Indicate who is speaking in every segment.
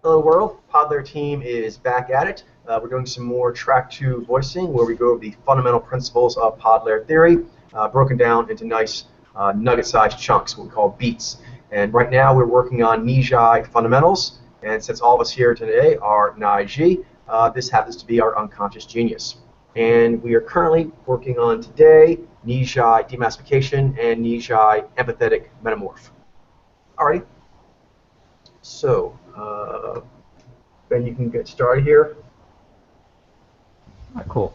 Speaker 1: Hello world, Podler team is back at it. We're doing some more track 2 voicing where we go over the fundamental principles of Podler theory, broken down into nice nugget-sized chunks, what we call beats. And right now we're working on Nyy'xai Fundamentals, and since all of us here today are Nyy'xai, this happens to be our unconscious genius. And we are currently working on today Nyy'xai demassification and Nyy'xai empathetic metamorph. Alrighty. So, Ben, you can get started here.
Speaker 2: Cool.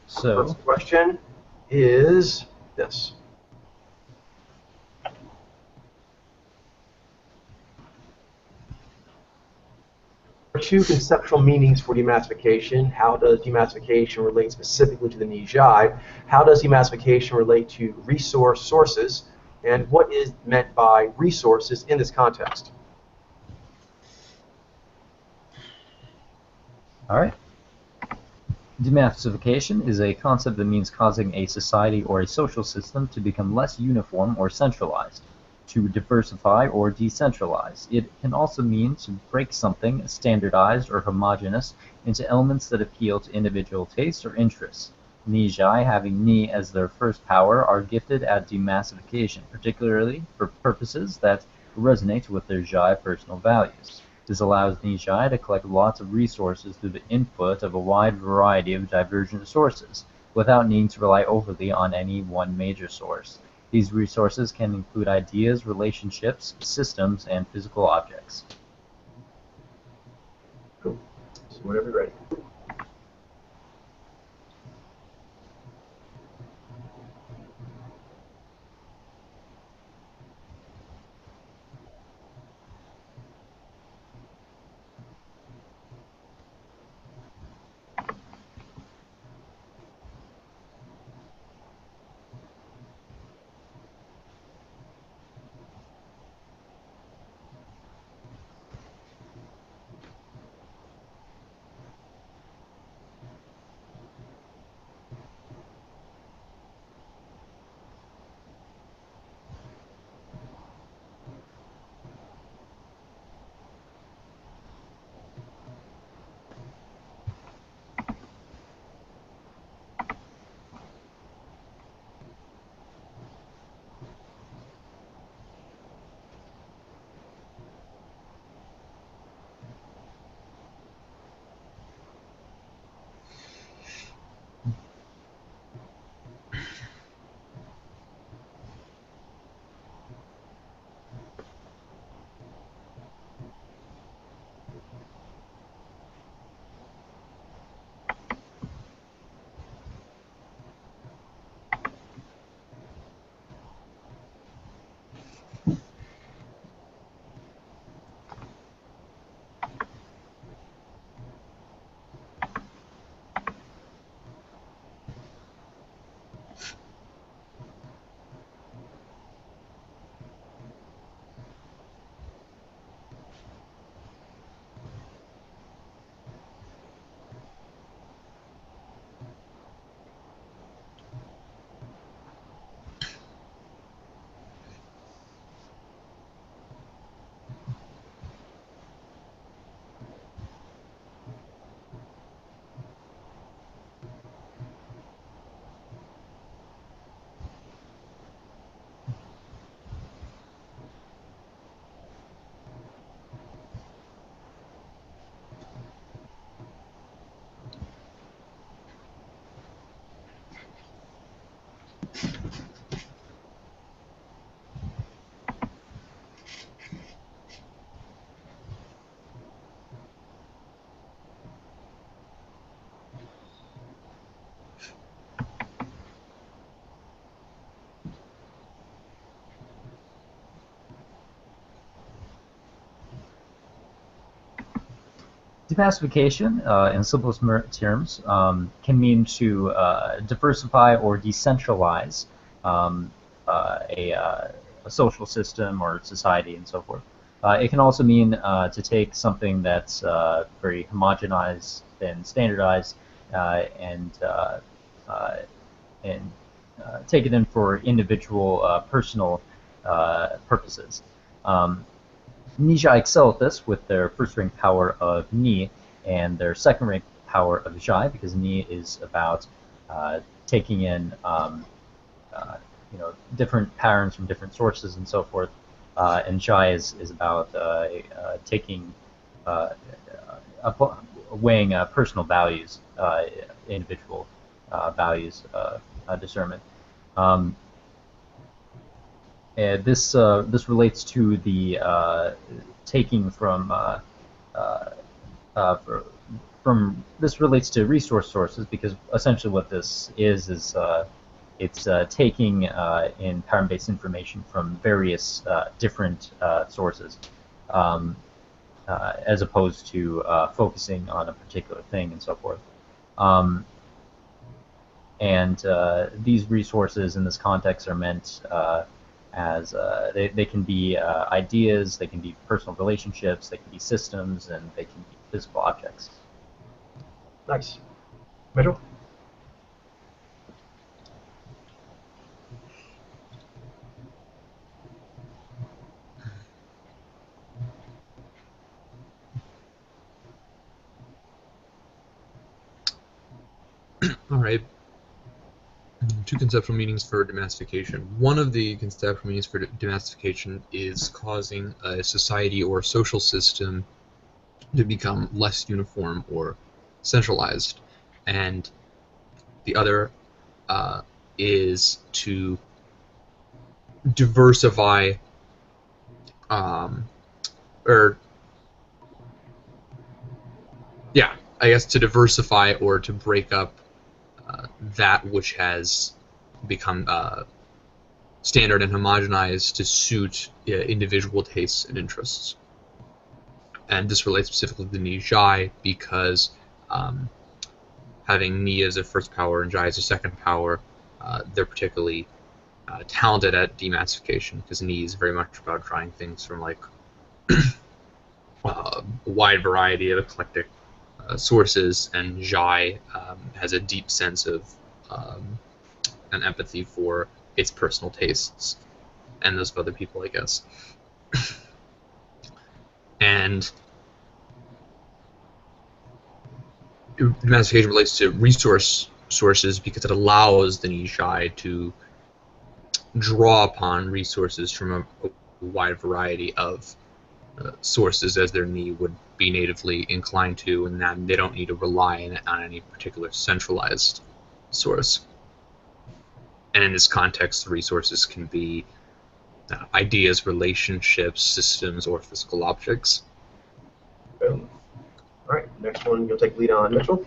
Speaker 2: So,
Speaker 1: first question is this. There are two conceptual meanings for demassification. How does demassification relate specifically to the Nyy'xai? How does demassification relate to resource sources? And what is meant by resources in this context?
Speaker 2: all right. Demassification is a concept that means causing a society or a social system to become less uniform or centralized, to diversify or decentralize. It can also mean to break something standardized or homogeneous into elements that appeal to individual tastes or interests. Nyy'xai, having Ni as their first power, are gifted at demassification, particularly for purposes that resonate with their Zhai personal values. This allows Nyy'xai to collect lots of resources through the input of a wide variety of divergent sources, without needing to rely overly on any one major source. These resources can include ideas, relationships, systems, and physical objects.
Speaker 1: Cool. So whenever you're ready.
Speaker 2: Demassification, in simplest terms, can mean to diversify or decentralize a social system or society and so forth. It can also mean to take something that's very homogenized and standardized and take it in for individual personal purposes. Nyy'xai excel at this with their first rank power of Ni and their second rank power of Zhai, because Ni is about taking in different patterns from different sources and so forth, and Zhai is about taking weighing personal values, individual values discernment. And this relates to the taking from this relates to resource sources, because essentially what this is it's taking in pattern-based information from various different sources, as opposed to focusing on a particular thing and so forth. And these resources in this context are meant as they can be ideas, they can be personal relationships, they can be systems, and they can be physical objects.
Speaker 1: Nice. Mitchell?
Speaker 3: All right. Two conceptual meanings for demassification. One of the conceptual meanings for demassification is causing a society or social system to become less uniform or centralized, and the other is to diversify, to diversify or to break up that which has become standard and homogenized to suit individual tastes and interests. And this relates specifically to Nyy'xai because having Ni as a first power and Zhai as a second power, they're particularly talented at demassification, because Ni is very much about trying things from like a wide variety of eclectic sources, and Zhai has a deep sense of an empathy for its personal tastes and those of other people, I guess. And demassification relates to resource sources because it allows the Nyy'xai to draw upon resources from a wide variety of sources as their Ni would be natively inclined to, and that they don't need to rely on any particular centralized source. And in this context, the resources can be ideas, relationships, systems, or physical objects.
Speaker 1: Boom. All right, next one you'll take lead on, Mitchell.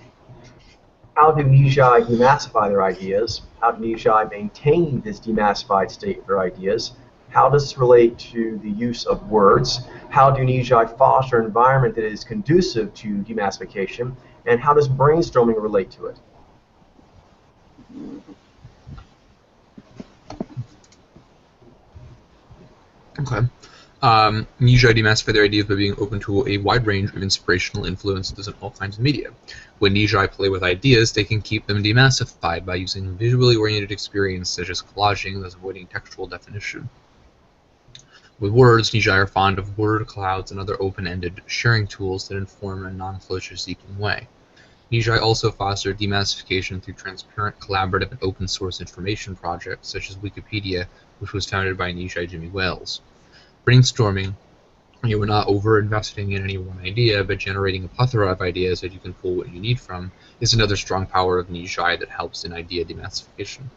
Speaker 1: How do Nyy'xai demassify their ideas? How do Nyy'xai maintain this demassified state of their ideas? How does this relate to the use of words? How do Nyy'xai foster an environment that is conducive to demassification? And how does brainstorming relate to it?
Speaker 3: Okay. Nyy'xai demassify their ideas by being open to a wide range of inspirational influences in all kinds of media. When Nyy'xai play with ideas, they can keep them demassified by using visually oriented experience such as collaging, thus avoiding textual definition. With words, Nyy'xai are fond of word clouds and other open-ended sharing tools that inform in a non-closure-seeking way. Nyy'xai also foster demassification through transparent, collaborative, and open-source information projects such as Wikipedia, which was founded by Nyy'xai Jimmy Wales. Brainstorming, you are not over-investing in any one idea, but generating a plethora of ideas that you can pull what you need from, is another strong power of Nyy'xai that helps in idea demassification.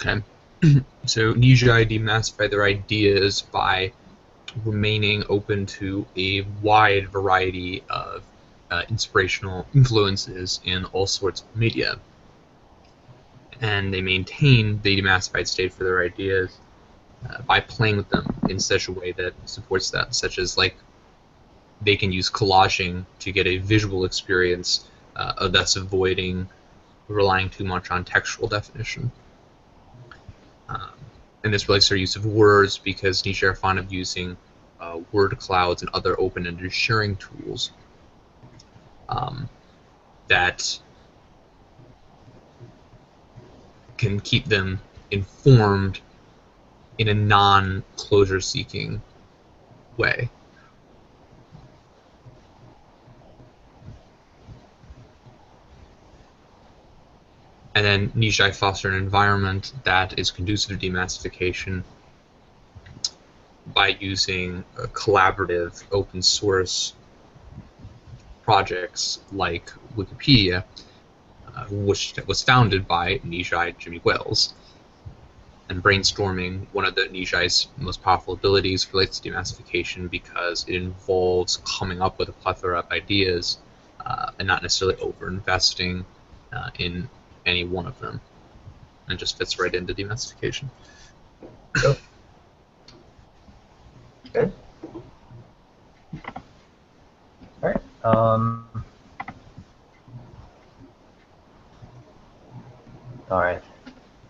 Speaker 3: Okay. So Nyy'xai demassify their ideas by remaining open to a wide variety of inspirational influences in all sorts of media. And they maintain the demassified state for their ideas by playing with them in such a way that supports that, such as like they can use collaging to get a visual experience, thus avoiding relying too much on textual definition. And this relates to their use of words because Nyy'xai are fond of using word clouds and other open-ended sharing tools that can keep them informed in a non-closure-seeking way. And then Nyy'xai foster an environment that is conducive to demassification by using collaborative open source projects like Wikipedia, which was founded by Nyy'xai Jimmy Wales. And brainstorming, one of the Nyy'xai's most powerful abilities, relates to demassification because it involves coming up with a plethora of ideas and not necessarily over-investing in any one of them, and just fits right into demassification.
Speaker 1: Yep. Okay.
Speaker 2: All right. All right.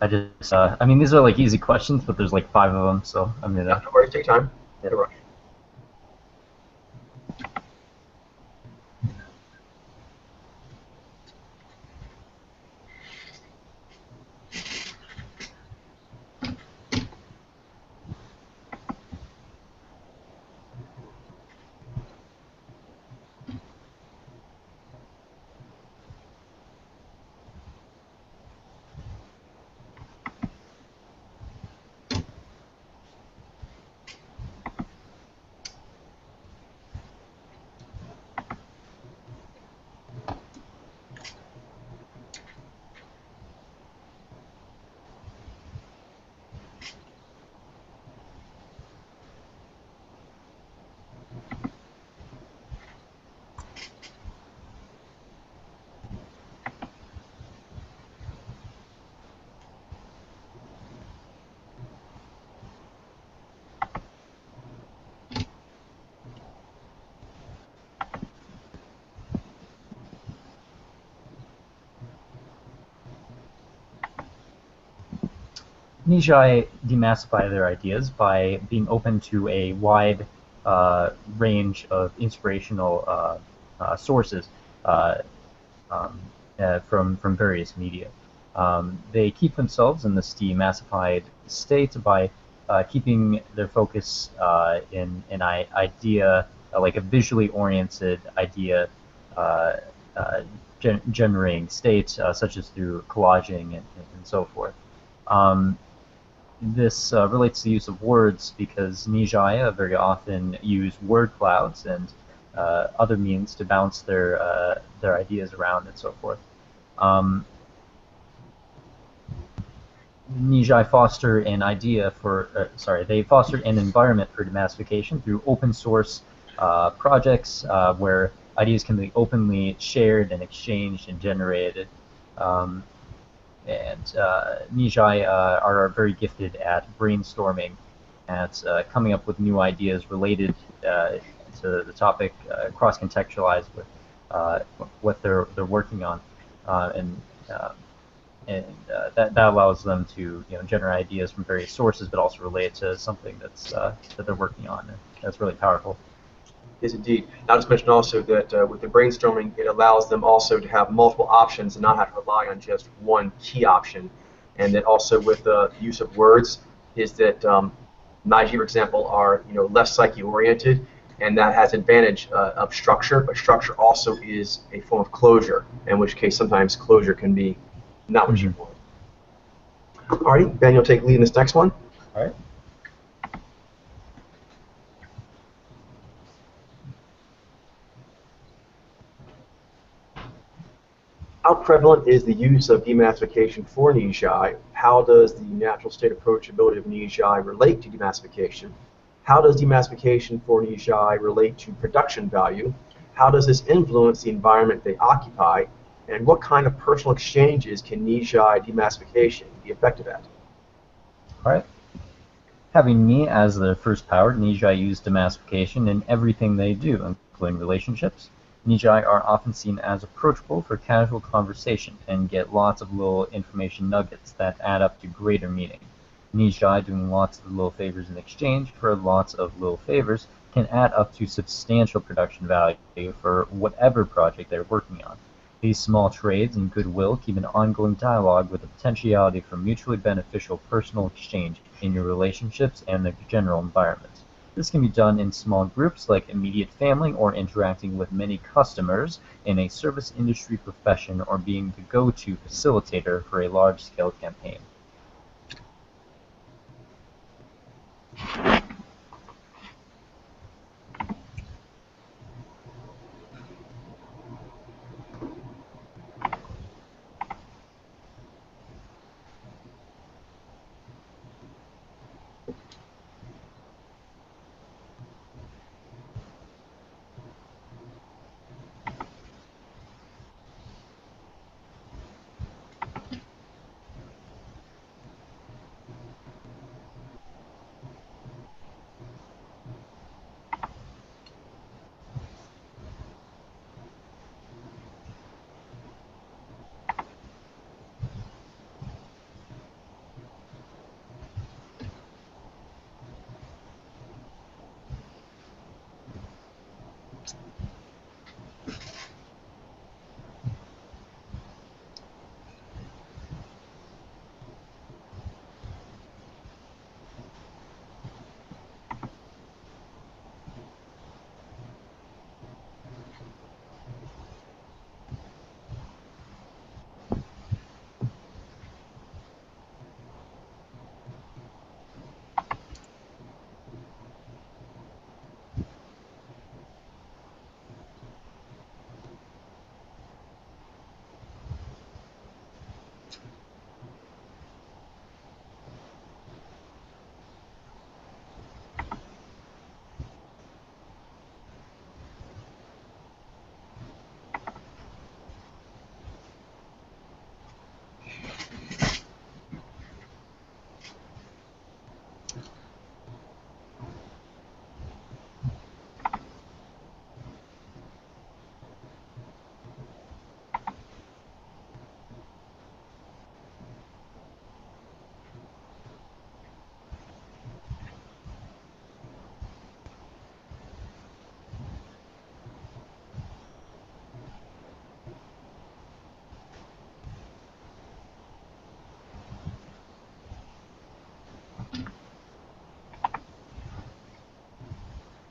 Speaker 2: I mean, these are like easy questions, but there's like 5 of them, so I'm gonna.
Speaker 1: No worries, take time. No rush.
Speaker 2: Nyy'xai demassify their ideas by being open to a wide range of inspirational sources from various media. They keep themselves in this demassified state by keeping their focus in an idea, like a visually oriented idea generating state, such as through collaging and so forth. This relates to the use of words because Nyy'xai very often use word clouds and other means to bounce their ideas around and so forth. Nyy'xai foster an idea for, they foster an environment for demassification through open source projects where ideas can be openly shared and exchanged and generated. And Nyy'xai are very gifted at brainstorming, at coming up with new ideas related to the topic, cross-contextualized with what they're working on, and that allows them to generate ideas from various sources, but also relate to something that's that they're working on. And that's really powerful.
Speaker 1: Yes, indeed. Not to mention also that with the brainstorming, it allows them also to have multiple options and not have to rely on just one key option. And then also with the use of words, is that Nyy'xai, for example, are less psyche-oriented, and that has advantage of structure. But structure also is a form of closure, in which case sometimes closure can be not what you want. Alrighty, Ben, you'll take lead in this next one.
Speaker 2: All right.
Speaker 1: prevalent is the use of demassification for Nyy'xai? How does the natural state approachability of Nyy'xai relate to demassification? How does demassification for Nyy'xai relate to production value? How does this influence the environment they occupy? And what kind of personal exchanges can Nyy'xai demassification be effective at?
Speaker 2: All right. Having Ni as their first power, Nyy'xai use demassification in everything they do, including relationships. Nyy'xai are often seen as approachable for casual conversation and get lots of little information nuggets that add up to greater meaning. Nyy'xai doing lots of little favors in exchange for lots of little favors can add up to substantial production value for whatever project they're working on. These small trades and goodwill keep an ongoing dialogue with the potentiality for mutually beneficial personal exchange in your relationships and the general environment. This can be done in small groups like immediate family or interacting with many customers in a service industry profession or being the go-to facilitator for a large-scale campaign.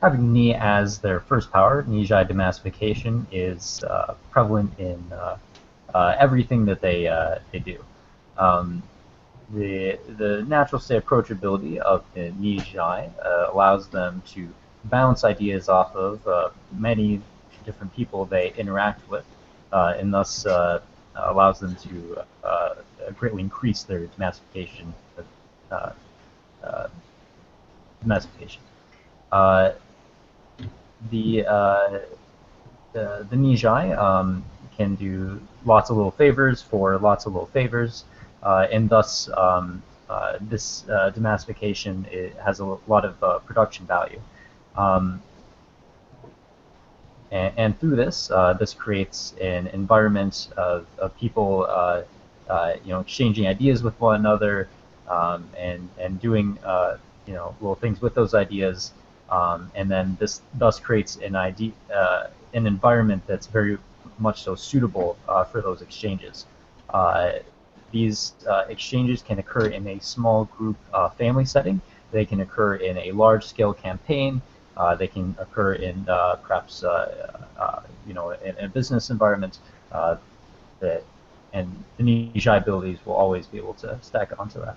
Speaker 2: Having Ni as their first power, Nyy'xai demassification is prevalent in everything that they do. Um, the natural state approachability of the Nyy'xai allows them to bounce ideas off of many different people they interact with, and thus allows them to greatly increase their demassification. Uh, uh, demassification. Uh, the Nyy'xai can do lots of little favors for lots of little favors, and thus this demassification has a lot of production value. And through this, this creates an environment of people, exchanging ideas with one another, and doing little things with those ideas. And then this thus creates an environment that's very much so suitable for those exchanges. These exchanges can occur in a small group family setting. They can occur in a large-scale campaign. They can occur in perhaps in a business environment. And the Nyy'xai abilities will always be able to stack onto that.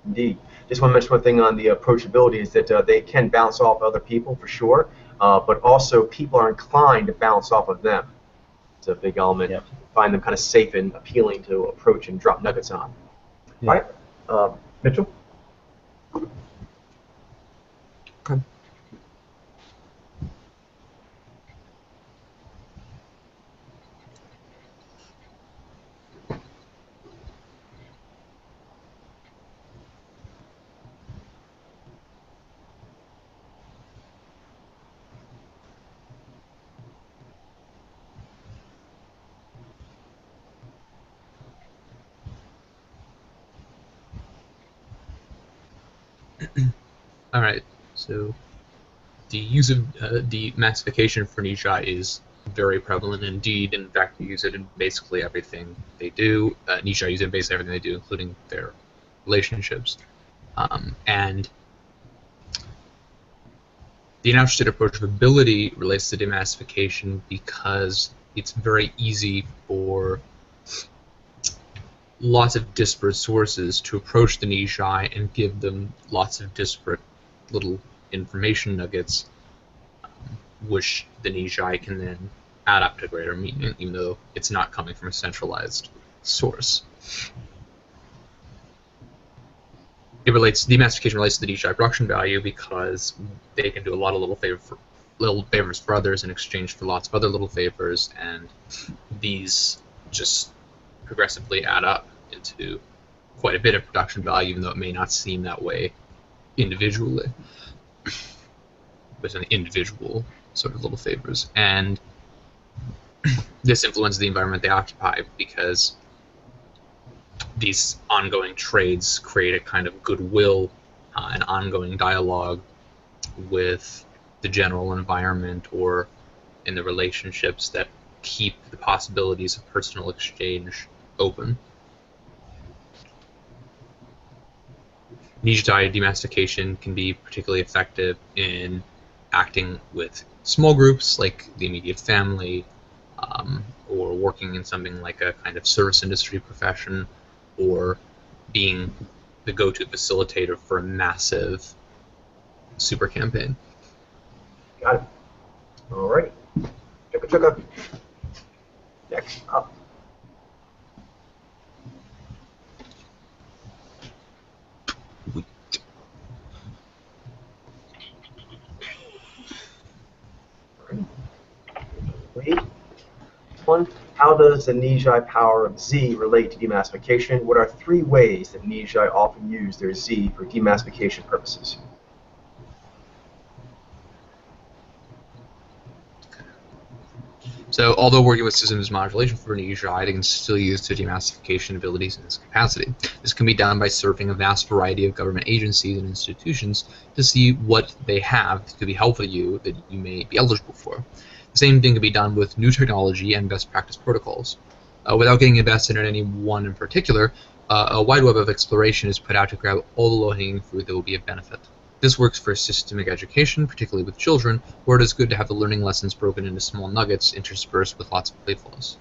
Speaker 1: Indeed. Just want to mention one thing on the approachability is that they can bounce off other people for sure, but also people are inclined to bounce off of them. It's a big element.
Speaker 2: Yep.
Speaker 1: find them kind of safe and appealing to approach and drop nuggets on.
Speaker 2: Yeah.
Speaker 1: All right, Mitchell.
Speaker 3: Okay. All right. So the use of demassification for Nyy'xai is very prevalent indeed. In fact, they use it in basically everything they do. Nyy'xai use it in basically everything they do, including their relationships. And the interested approach of ability relates to demassification because it's very easy for lots of disparate sources to approach the Nyy'xai and give them lots of disparate little information nuggets, which the Nyy'xai can then add up to greater meaning, even though it's not coming from a centralized source. Demassification relates to the Nyy'xai production value because they can do a lot of little favors for others in exchange for lots of other little favors, and these just progressively add up into quite a bit of production value, even though it may not seem that way individually. With an individual sort of little favors, and this influences the environment they occupy because these ongoing trades create a kind of goodwill, an ongoing dialogue with the general environment or in the relationships that keep the possibilities of personal exchange open. Nyy'xai demastication can be particularly effective in acting with small groups like the immediate family, or working in something like a kind of service industry profession, or being the go-to facilitator for a massive super campaign.
Speaker 1: Got it. All right. Chugga chugga. Next up. Read. One, how does the Nyy'xai power of Z relate to demassification? What are 3 ways that Nyy'xai often use their Z for demassification purposes?
Speaker 3: So, although working with systems modulation for Nyy'xai, they can still use their demassification abilities in this capacity. This can be done by surveying a vast variety of government agencies and institutions to see what they have that could be helpful to you that you may be eligible for. The same thing can be done with new technology and best practice protocols. Without getting invested in any one in particular, a wide web of exploration is put out to grab all the low-hanging fruit that will be of benefit. This works for systemic education, particularly with children, where it is good to have the learning lessons broken into small nuggets interspersed with lots of playfulness.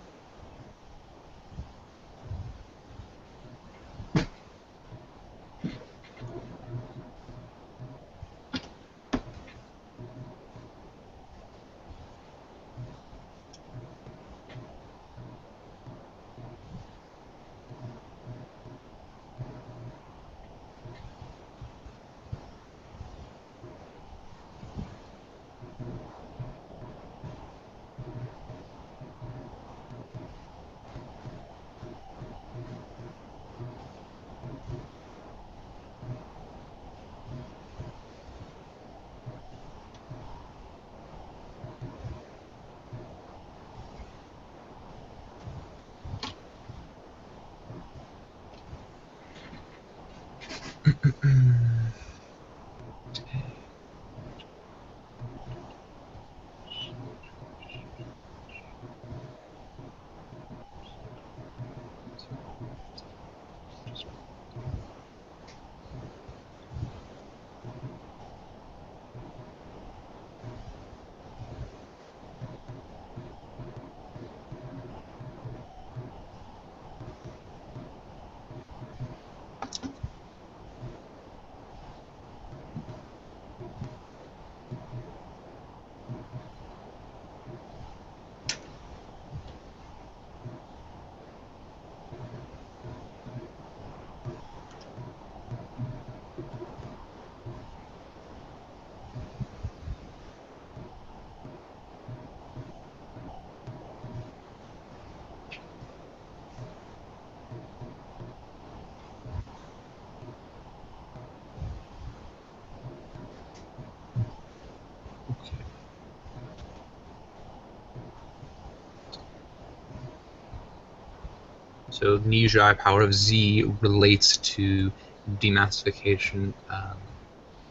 Speaker 3: So Nyy'xai power of Z relates to demassification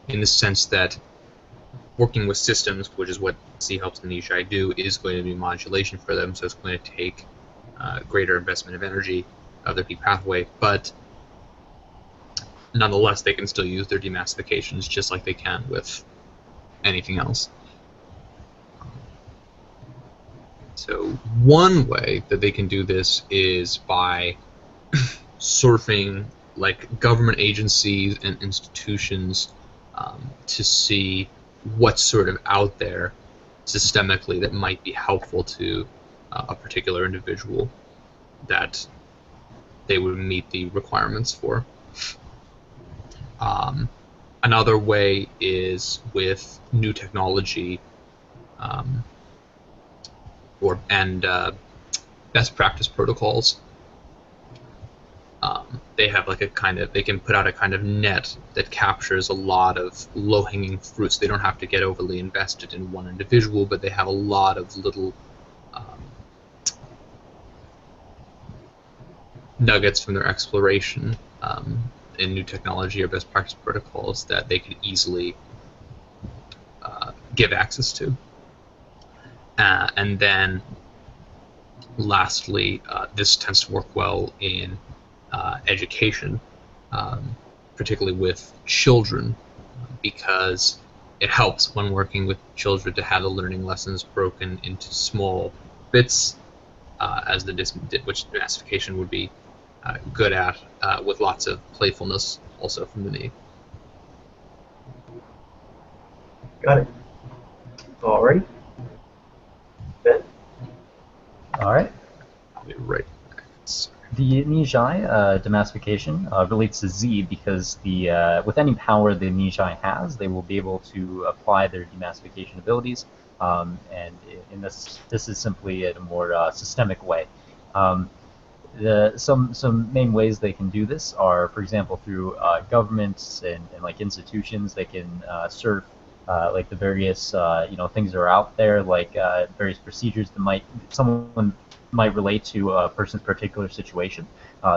Speaker 3: in the sense that working with systems, which is what Z helps the Nyy'xai do, is going to be modulation for them, so it's going to take greater investment of energy of their peak pathway, but nonetheless they can still use their demassifications just like they can with anything else. So one way that they can do this is by surfing like government agencies and institutions to see what's sort of out there systemically that might be helpful to a particular individual that they would meet the requirements for. Another way is with new technology and best practice protocols. They have like they can put out a kind of net that captures a lot of low-hanging fruits. They don't have to get overly invested in one individual, but they have a lot of little nuggets from their exploration in new technology or best practice protocols that they could easily give access to. And then lastly, this tends to work well in education, particularly with children, because it helps when working with children to have the learning lessons broken into small bits, which demassification would be good at, with lots of playfulness also from the knee.
Speaker 1: Got it. Alrighty. Ben?
Speaker 2: All right.
Speaker 3: I'll be right back. Sorry.
Speaker 2: The Nyy'xai demassification relates to Z because with any power the Nyy'xai has, they will be able to apply their demassification abilities, and this is simply in a more systemic way. Some main ways they can do this are, for example, through governments and like institutions. They can serve like the various things that are out there, like various procedures that someone might relate to a person's particular situation,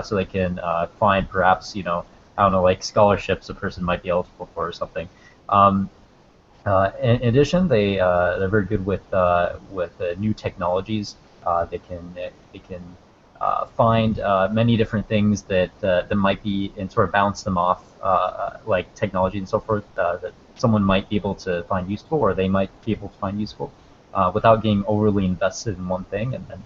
Speaker 2: so they can find perhaps I don't know, like scholarships a person might be eligible for or something. In addition, they're very good with new technologies. They can find many different things that might be and sort of bounce them off, like technology and so forth, that someone might be able to find useful, or they might be able to find useful, without getting overly invested in one thing. And then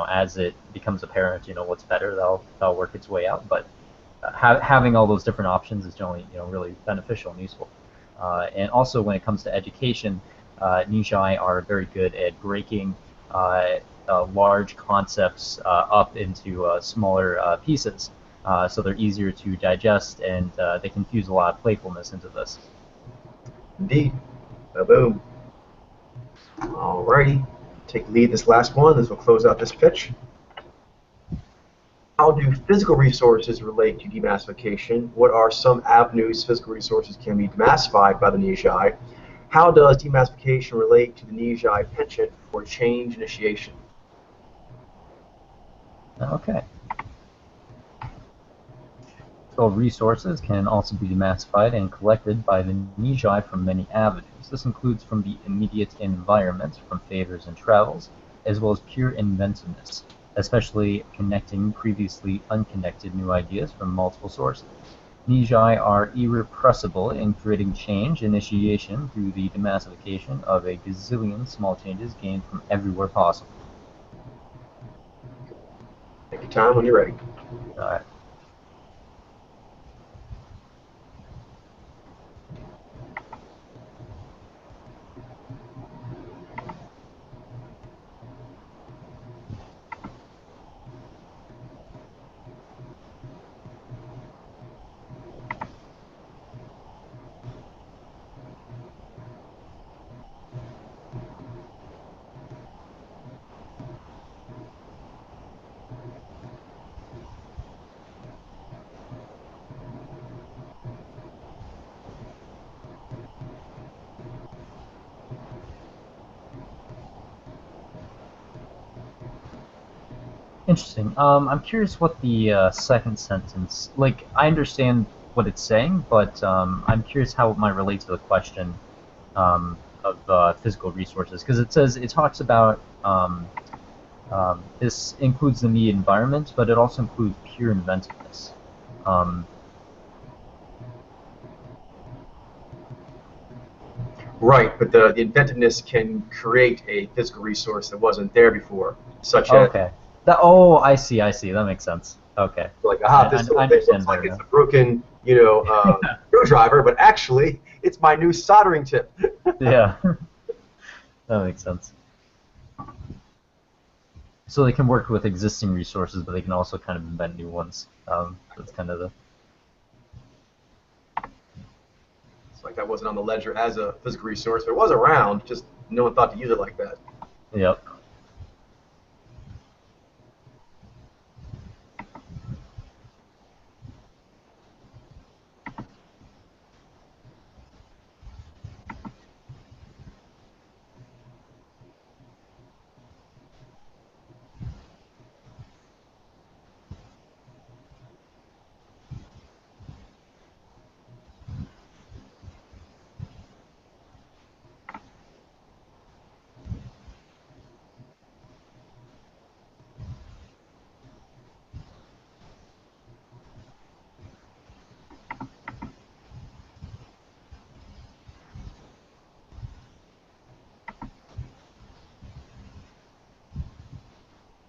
Speaker 2: as it becomes apparent, what's better, that'll work its way out. But having all those different options is generally really beneficial and useful. And also when it comes to education, Nyy'xai are very good at breaking large concepts up into smaller pieces, so they're easier to digest, and they can fuse a lot of playfulness into this.
Speaker 1: Indeed. Boom. Alrighty. Take lead this last one. This will close out this pitch. How do physical resources relate to demassification? What are some avenues physical resources can be demassified by the Nyy'xai? How does demassification relate to the Nyy'xai penchant for change initiation?
Speaker 2: Okay. So resources can also be demassified and collected by the Nyy'xai from many avenues. This includes from the immediate environment, from favors and travels, as well as pure inventiveness, especially connecting previously unconnected new ideas from multiple sources. Nyy'xai are irrepressible in creating change initiation through the demassification of a gazillion small changes gained from everywhere possible.
Speaker 1: Take your time when you're ready.
Speaker 2: All right. Interesting. I'm curious what the second sentence, like, I understand what it's saying, but I'm curious how it might relate to the question of physical resources, because it talks about this includes the immediate environment, but it also includes pure inventiveness. Um,
Speaker 1: Right, but the inventiveness can create a physical resource that wasn't there before, such as
Speaker 2: okay. Oh, I see. That makes sense. Okay.
Speaker 1: like,
Speaker 2: I,
Speaker 1: aha,
Speaker 2: I,
Speaker 1: this little
Speaker 2: I
Speaker 1: thing looks
Speaker 2: understand
Speaker 1: like
Speaker 2: better
Speaker 1: it's
Speaker 2: now.
Speaker 1: a broken, screwdriver, but actually it's my new soldering tip.
Speaker 2: Yeah, that makes sense. So they can work with existing resources, but they can also kind of invent new ones. That's kind of the.
Speaker 1: It's like that wasn't on the ledger as a physical resource, but it was around, just no one thought to use it like that.
Speaker 2: Yep.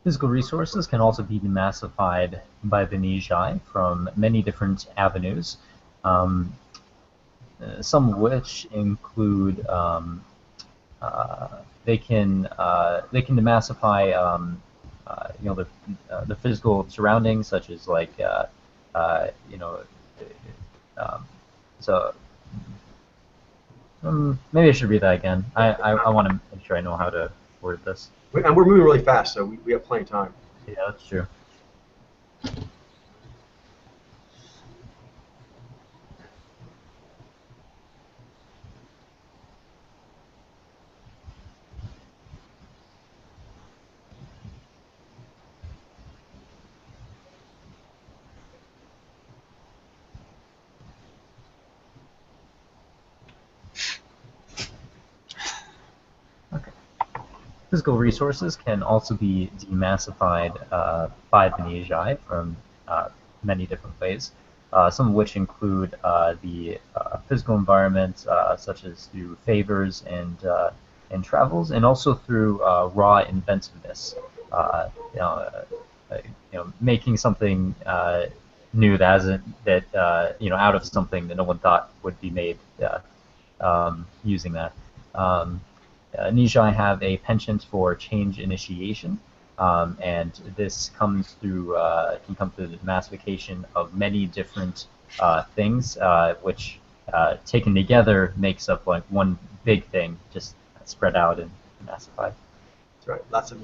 Speaker 2: Physical resources can also be demassified by the Nyy'xai from many different avenues, um, some of which include they can demassify the physical surroundings, such as like you know um, so maybe I should read that again. I want to make sure I know how to word this.
Speaker 1: And we're moving really fast, so we have plenty of time.
Speaker 2: Yeah, that's true. Okay. Physical resources can also be demassified by the Nyy'xai from many different ways, some of which include the physical environment, such as through favors and travels, and also through raw inventiveness. Uh, you know, making something new that hasn't that out of something that no one thought would be made using that. Um, Nijai have a penchant for change initiation, and this comes through can come through the massification of many different things, which taken together makes up like one big thing, just spread out and massified.
Speaker 1: That's right.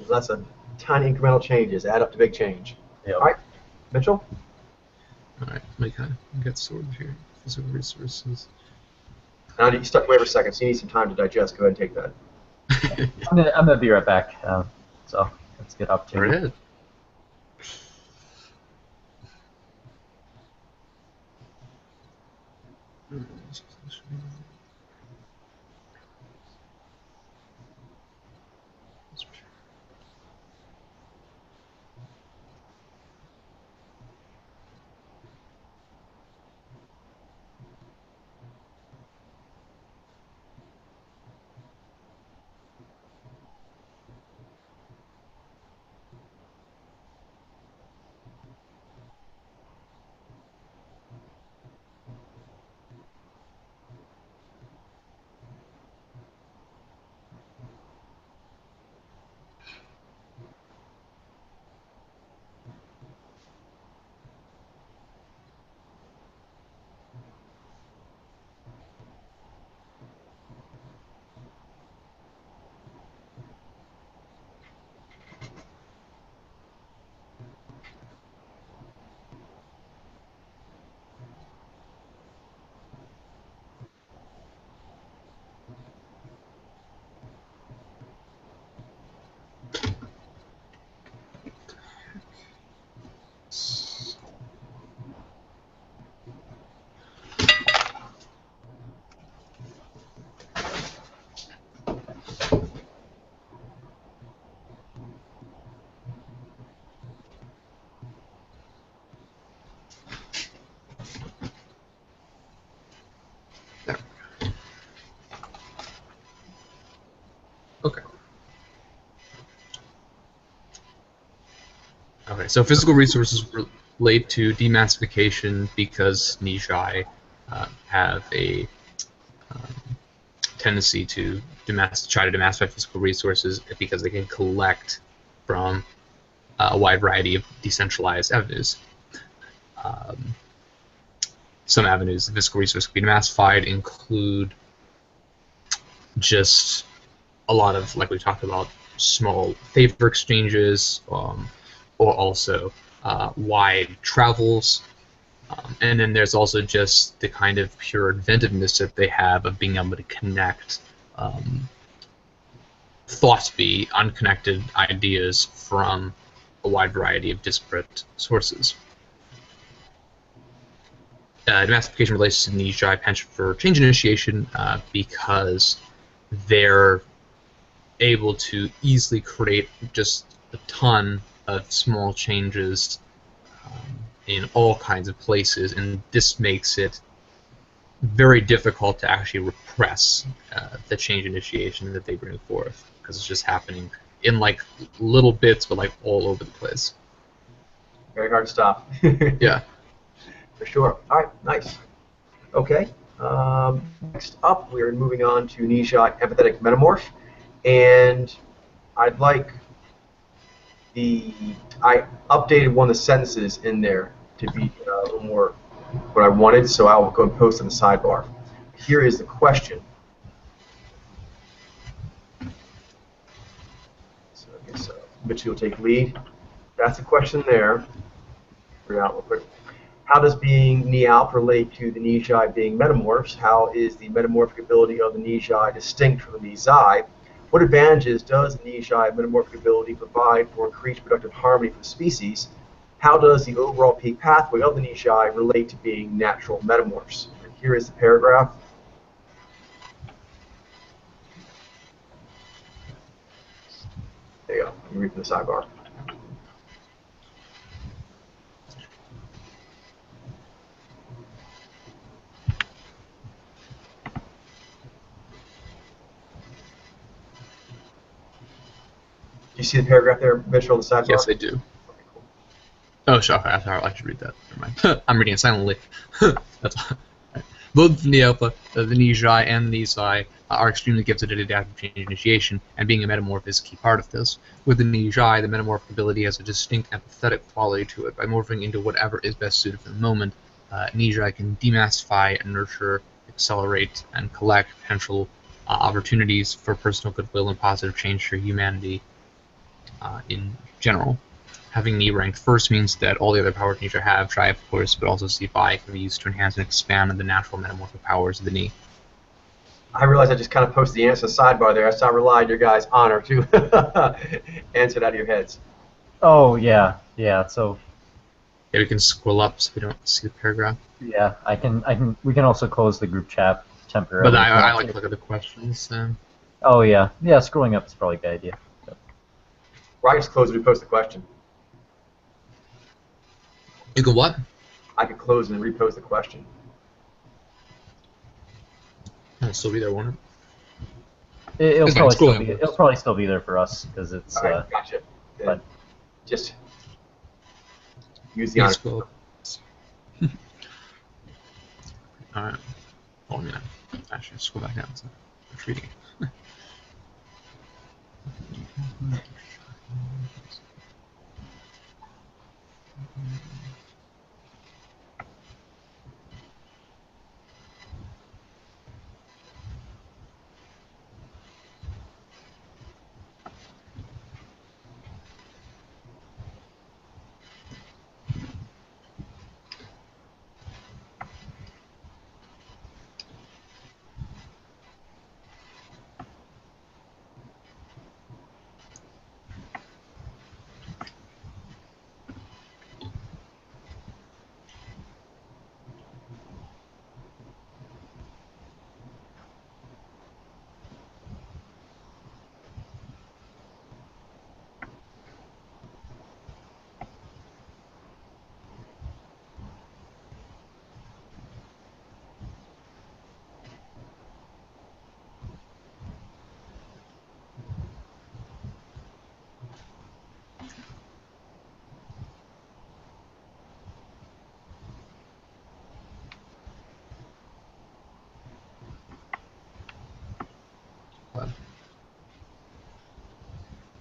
Speaker 1: Lots of tiny incremental changes add up to big change.
Speaker 2: Yep.
Speaker 1: All right, Mitchell.
Speaker 3: All right, let me kind of get sorted here. Physical resources.
Speaker 1: Now you stuck away for a second, so you need some time to digest. Go ahead and take that.
Speaker 2: I'm gonna be right back. So that's a good
Speaker 3: There
Speaker 2: opportunity.
Speaker 3: it is. So physical resources relate to demassification because Nyy'xai have a tendency to try to demassify physical resources because they can collect from a wide variety of decentralized avenues. Some avenues the physical resource can be demassified include just a lot of, like we talked about, small favor exchanges, or also wide travels. And then there's also just the kind of pure inventiveness that they have of being able to connect thought to be unconnected ideas from a wide variety of disparate sources. Demassification relates to Nyy'xai penchant for change initiation because they're able to easily create just a ton of small changes in all kinds of places, and this makes it very difficult to actually repress the change initiation that they bring forth, because it's just happening in like little bits, but like all over the place.
Speaker 1: Very hard to stop.
Speaker 3: Yeah.
Speaker 1: For sure. All right, nice. Okay. Next up, we're moving on to Nyy'xai Empathetic Metamorph, and I updated one of the sentences in there to be a little more what I wanted, so I'll go and post in the sidebar. Here is the question. So I guess Mitchell will take lead. That's the question there. Figure it out real quick. How does being Nyy'alp relate to the Nyy'xai being metamorphs? How is the metamorphic ability of the Nyy'xai distinct from the Nyy'xai? What advantages does the Nyy'xai metamorphic ability provide for increased productive harmony for the species? How does the overall peak pathway of the Nyy'xai relate to being natural metamorphs? And here is the paragraph. There you go. You can read from the sidebar. Do you see the paragraph there, Mitchell, on the sidebar?
Speaker 3: Yes, I do.
Speaker 1: Okay, cool.
Speaker 3: Oh, sure. Okay, I should read that. Never mind. I'm reading it silently. That's all. Right. Both the Nyy'xai and the Nyy'xai are extremely gifted at adaptive change initiation, and being a metamorph is a key part of this. With the Nyy'xai, the metamorphic ability has a distinct empathetic quality to it. By morphing into whatever is best suited for the moment, Nyy'xai can demassify, nurture, accelerate, and collect potential opportunities for personal goodwill and positive change for humanity in general. Having Ni ranked first means that all the other powers Nyy'xai have, Try of course, but also C5 can be used to enhance and expand the natural metamorphic powers of the Ni.
Speaker 1: I realize I just kind of posted the answer sidebar there, so I rely on your guys' honor to answer it out of your heads.
Speaker 2: Oh yeah, yeah. So
Speaker 3: Yeah, we can scroll up so we don't see the paragraph.
Speaker 2: yeah, I can. We can also close the group chat temporarily.
Speaker 3: But I like to look at the questions.
Speaker 2: Oh yeah, yeah. Scrolling up is probably a good idea. So.
Speaker 1: Or I can just close and repost the question.
Speaker 3: You can what?
Speaker 1: I could close and repost the question.
Speaker 3: It'll still be there, won't it?
Speaker 2: It'll
Speaker 3: fine,
Speaker 2: probably still be there for us because it's.
Speaker 1: All right, gotcha. Yeah.
Speaker 2: But
Speaker 1: just use the honor.
Speaker 3: Scroll. Alright. Oh, yeah. Actually, scroll back down. So I'm reading it.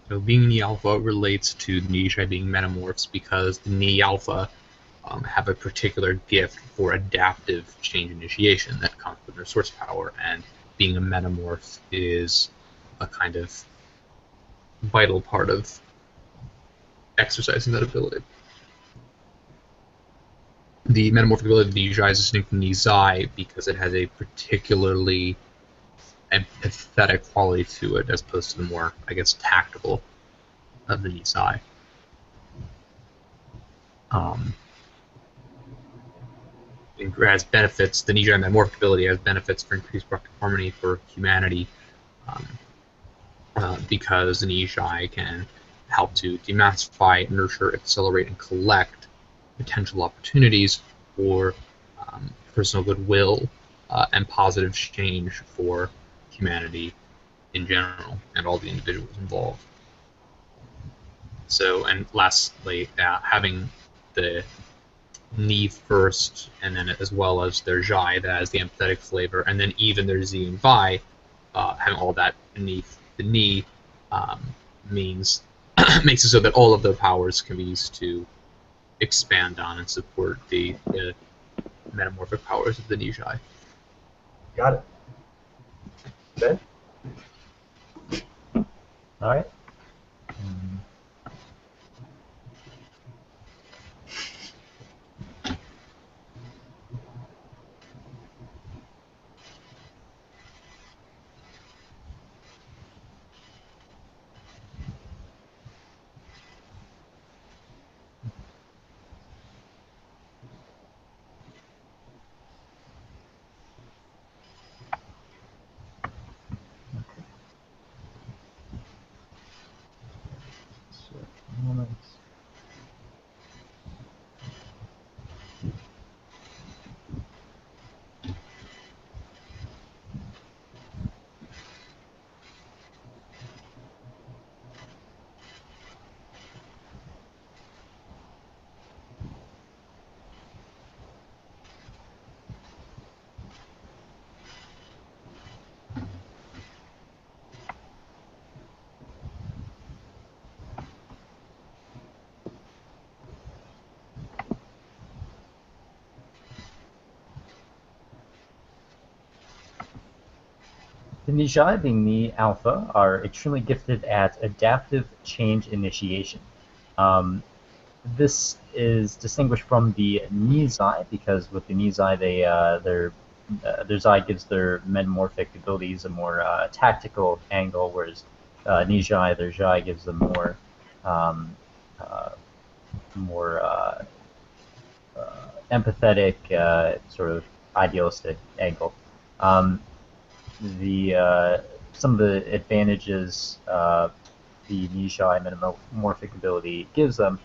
Speaker 3: So being Ni Alpha relates to the Nyy'xai being metamorphs because the Ni Alpha have a particular gift for adaptive change initiation that comes with their source power, and being a metamorph is a kind of vital part of exercising that ability. The metamorphic ability of the Nyy'xai is distinct from Nyy'xai because it has a particularly empathetic quality to it, as opposed to the more, I guess, tactical of the Nyy'xai. It has benefits. The Nyy'xai metamorphic ability has benefits for increased productive harmony for humanity, because the Nyy'xai can help to demassify, nurture, accelerate, and collect potential opportunities for personal goodwill and positive change for humanity in general and all the individuals involved. So, and lastly, having the Ni first, and then as well as their Zhai that has the empathetic flavor, and then even their Zi and Vi, having all that beneath the Ni means makes it so that all of their powers can be used to expand on and support the metamorphic powers of the Nyy'xai.
Speaker 1: Got it. Ben?
Speaker 2: All right. The Nyy'xai, being Ni Alpha, are extremely gifted at adaptive change initiation. This is distinguished from the Nyy'xai because with the Nyy'xai, their Zai gives their metamorphic abilities a more tactical angle, whereas Nyy'xai, their Zai gives them more empathetic, sort of idealistic angle. Some of the advantages the Nyy'xai metamorphic ability gives them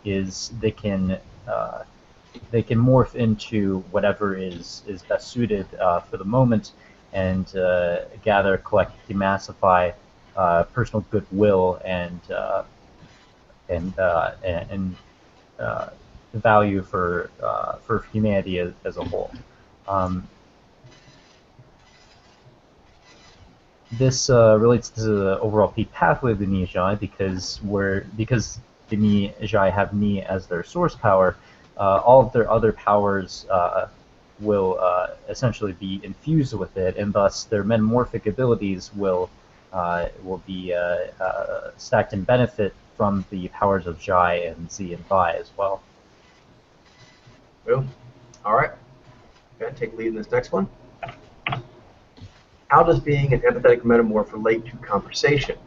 Speaker 2: is they can morph into whatever is best suited for the moment and gather, collect, demassify personal goodwill and value for humanity as a whole. This relates to the overall peak pathway of the Nyy'xai because the Nyy'xai have Ni as their source power. All of their other powers will essentially be infused with it, and thus their metamorphic abilities will be stacked and benefit from the powers of Zhai and Zi and Vi as well.
Speaker 1: Boom. All right. Okay, take lead in this next one. How does being an empathetic metamorph relate to conversation?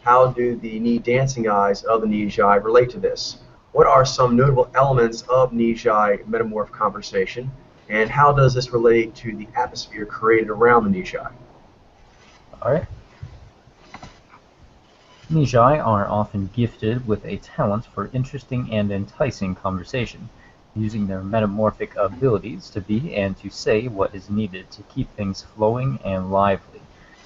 Speaker 1: How do the Ni dancing eyes of the Nyy'xai relate to this? What are some notable elements of Nyy'xai metamorph conversation, and how does this relate to the atmosphere created around the Nyy'xai?
Speaker 2: All right. Nyy'xai are often gifted with a talent for interesting and enticing conversation, using their metamorphic abilities to be and to say what is needed to keep things flowing and lively.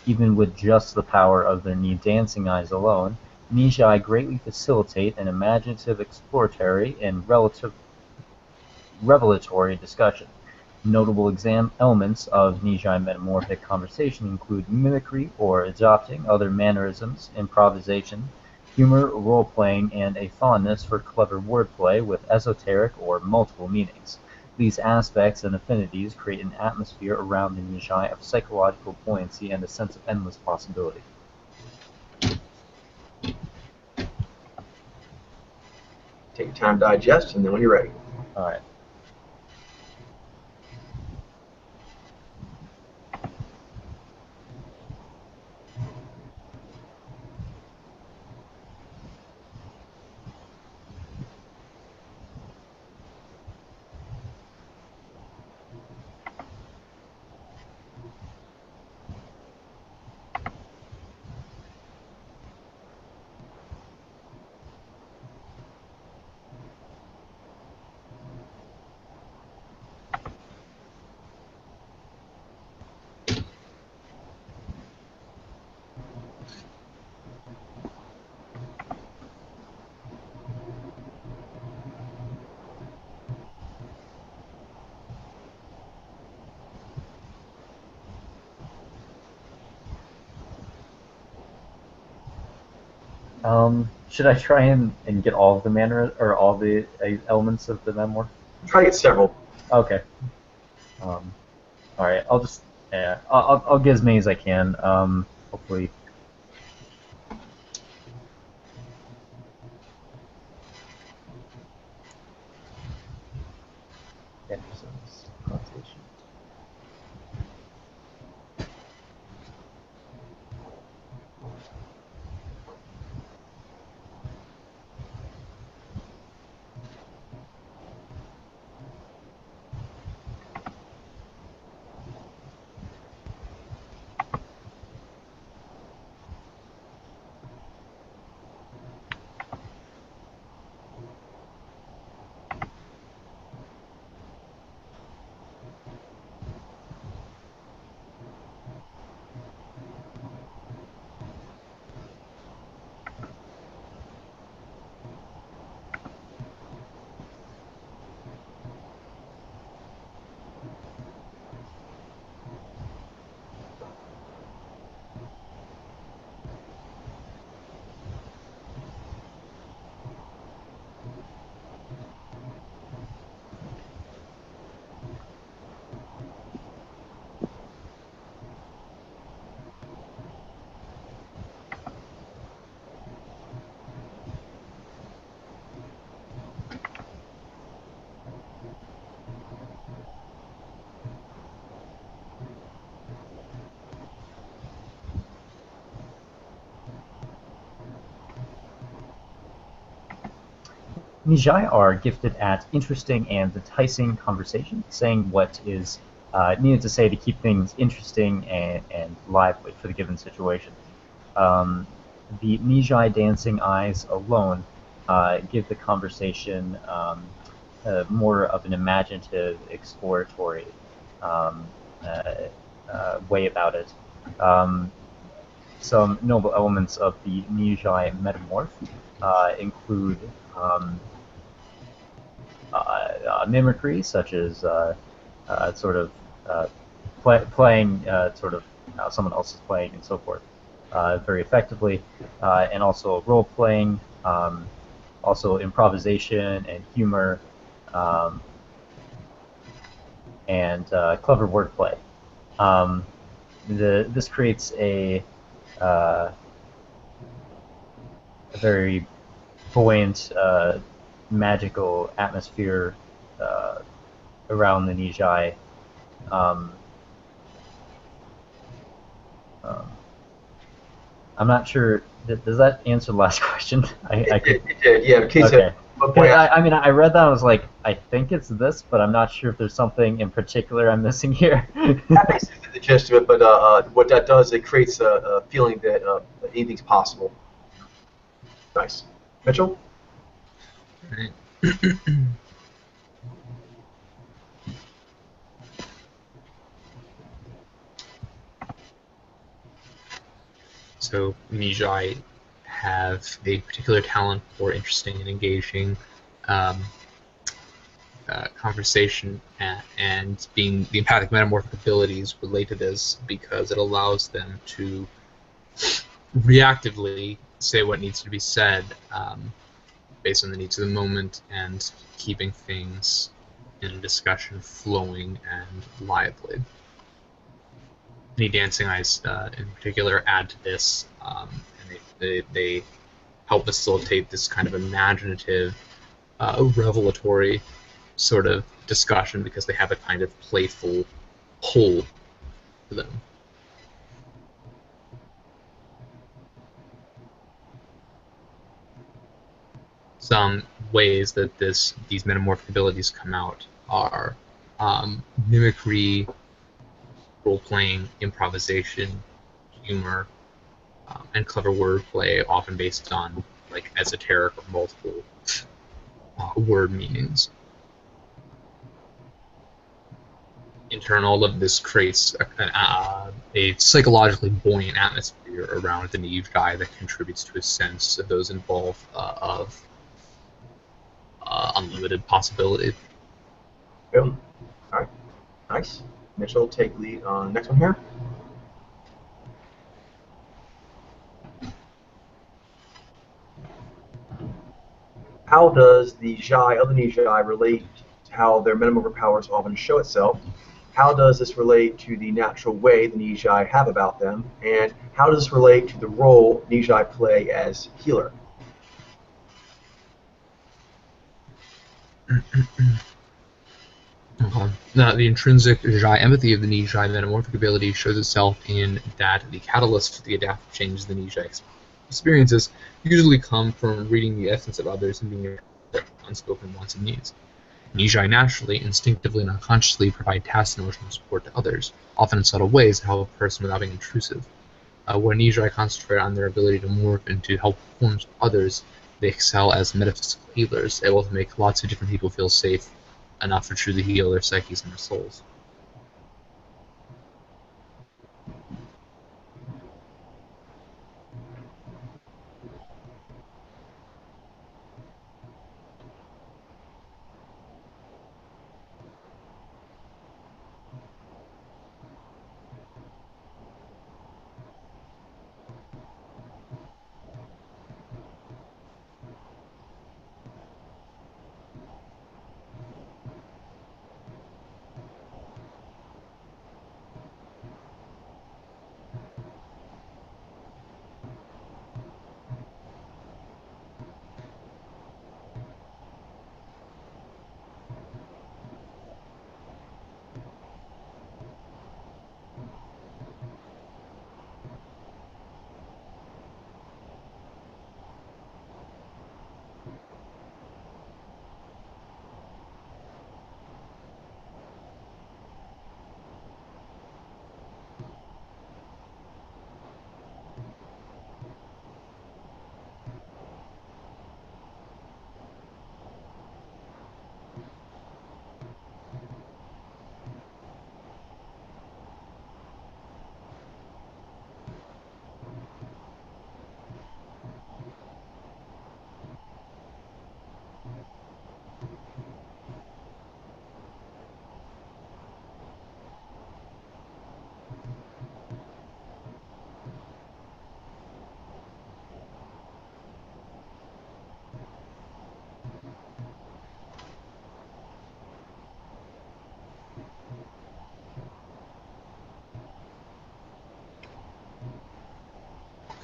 Speaker 2: Even with just the power of their Ni dancing eyes alone, Nyy'xai greatly facilitate an imaginative, exploratory, and revelatory discussion. Notable elements of Nyy'xai metamorphic conversation include mimicry or adopting other mannerisms, improvisation, humor, role-playing, and a fondness for clever wordplay with esoteric or multiple meanings. These aspects and affinities create an atmosphere around the Nyy'xai of psychological buoyancy and a sense of endless possibility.
Speaker 1: Take your time to digest, and then when you're ready.
Speaker 2: All right. Should I try and get all of the manner or all the elements of the memoir?
Speaker 1: Try to get several.
Speaker 2: Okay. All right. I'll just I'll get as many as I can. Hopefully. Anderson's pronunciation. Nyy'xai are gifted at interesting and enticing conversation, saying what is needed to say to keep things interesting and lively for the given situation. The Nyy'xai dancing eyes alone give the conversation more of an imaginative, exploratory way about it. Some notable elements of the Nyy'xai metamorph include mimicry, such as sort of playing sort of how someone else is playing and so forth very effectively, and also role playing, also improvisation and humor, and clever wordplay. This creates a very buoyant, magical atmosphere around the Nyy'xai. I'm not sure. Does that answer the last question?
Speaker 1: It did, yeah. In case
Speaker 2: okay.
Speaker 1: I
Speaker 2: mean, I read that and I was like, I think it's this, but I'm not sure if there's something in particular I'm missing here.
Speaker 1: That basically the gist of it, but what that does, it creates a feeling that anything's possible. Nice. Mitchell?
Speaker 3: Right. So Nyy'xai have a particular talent for interesting and engaging conversation, and being the empathic metamorphic abilities relate to this because it allows them to reactively say what needs to be said based on the needs of the moment and keeping things in a discussion flowing and lively. Any dancing eyes in particular add to this, and they help facilitate this kind of imaginative, revelatory sort of discussion because they have a kind of playful pull to them. Some ways that these metamorphic abilities come out are mimicry, role-playing, improvisation, humor, and clever wordplay, often based on like esoteric or multiple word meanings. In turn, all of this creates a psychologically buoyant atmosphere around the Nyy'xai that contributes to a sense of those involved of unlimited possibility.
Speaker 1: Boom. All right. Nice. Mitchell, take lead on the next one here. How does the Nyy'xai of the Nyy'xai relate to how their metamorphic powers often show itself? How does this relate to the natural way the Nyy'xai have about them? And how does this relate to the role Nyy'xai play as healer?
Speaker 3: Now, the intrinsic Nyy'xai empathy of the Nyy'xai metamorphic ability shows itself in that the catalyst for the adaptive changes the Nyy'xai experiences usually come from reading the essence of others and being aware of unspoken wants and needs. Nyy'xai naturally, instinctively, and unconsciously provide tacit emotional support to others, often in subtle ways to help a person without being intrusive. Where Nyy'xai concentrate on their ability to morph into helpful forms to others, they excel as metaphysical healers, able to make lots of different people feel safe enough to truly heal their psyches and their souls.